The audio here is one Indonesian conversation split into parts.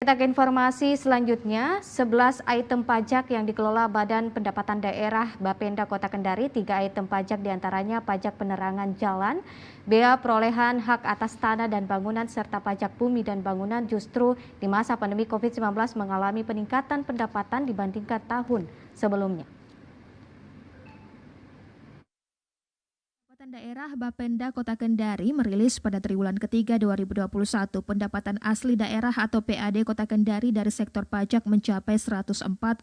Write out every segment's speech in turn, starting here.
Kita ke informasi selanjutnya, 11 item pajak yang dikelola Badan Pendapatan Daerah Bapenda Kota Kendari, 3 item pajak diantaranya pajak penerangan jalan, bea perolehan hak atas tanah dan bangunan, serta pajak bumi dan bangunan justru di masa pandemi COVID-19 mengalami peningkatan pendapatan dibandingkan tahun sebelumnya. Pendapatan Daerah Bapenda Kota Kendari merilis pada triwulan ketiga 2021 pendapatan asli daerah atau PAD Kota Kendari dari sektor pajak mencapai 104,672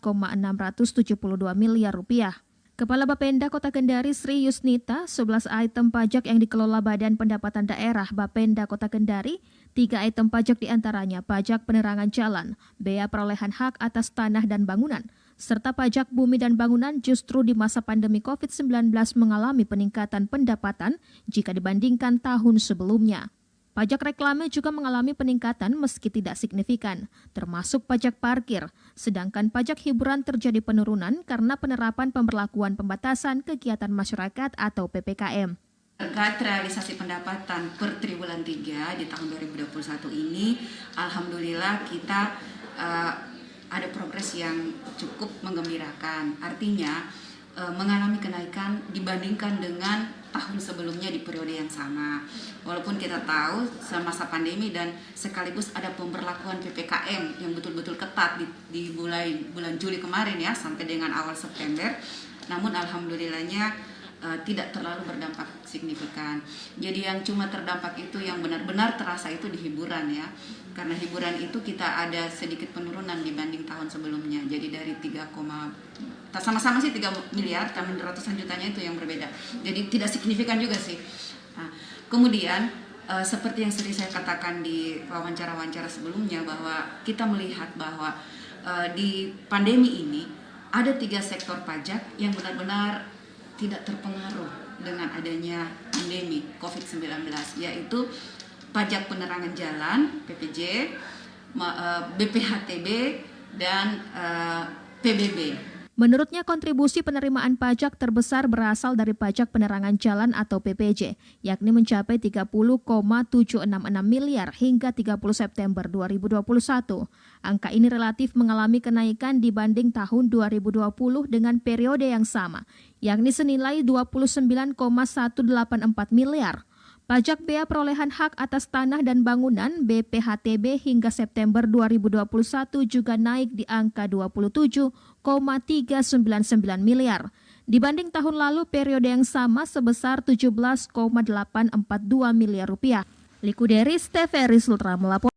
miliar rupiah. Kepala Bapenda Kota Kendari Sri Yusnita, 11 item pajak yang dikelola Badan Pendapatan Daerah Bapenda Kota Kendari, 3 item pajak diantaranya pajak penerangan jalan, bea perolehan hak atas tanah dan bangunan, serta pajak bumi dan bangunan justru di masa pandemi COVID-19 mengalami peningkatan pendapatan jika dibandingkan tahun sebelumnya. Pajak reklame juga mengalami peningkatan meski tidak signifikan, termasuk pajak parkir, sedangkan pajak hiburan terjadi penurunan karena penerapan pemberlakuan pembatasan kegiatan masyarakat atau PPKM. Terkait realisasi pendapatan per triwulan 3 di tahun 2021 ini, alhamdulillah kita ada progres yang cukup menggembirakan. Artinya mengalami kenaikan dibandingkan dengan tahun sebelumnya di periode yang sama. Walaupun kita tahu semasa pandemi dan sekaligus ada pemberlakuan PPKM yang betul-betul ketat di bulan Juli kemarin ya sampai dengan awal September. Namun alhamdulillahnya tidak terlalu berdampak signifikan. Jadi yang cuma terdampak itu yang benar-benar terasa itu di hiburan ya. Karena hiburan itu kita ada sedikit penurunan dibanding tahun sebelumnya. Jadi dari sama-sama sih 3 miliar, tapi ratusan jutanya itu yang berbeda. Jadi tidak signifikan juga sih. Nah, kemudian seperti yang sering saya katakan di wawancara-wawancara sebelumnya bahwa kita melihat bahwa di pandemi ini ada 3 sektor pajak yang benar-benar tidak terpengaruh dengan adanya pandemi COVID-19, yaitu pajak penerangan jalan, PPJ, BPHTB, dan PBB. Menurutnya kontribusi penerimaan pajak terbesar berasal dari pajak penerangan jalan atau PPJ, yakni mencapai 30,766 miliar hingga 30 September 2021. Angka ini relatif mengalami kenaikan dibanding tahun 2020 dengan periode yang sama, yakni senilai 29,184 miliar. Pajak bea perolehan hak atas tanah dan bangunan BPHTB hingga September 2021 juga naik di angka 27,399 miliar. Dibanding tahun lalu periode yang sama sebesar 17,842 miliar rupiah. Likuderis TVRI Sultra melapor.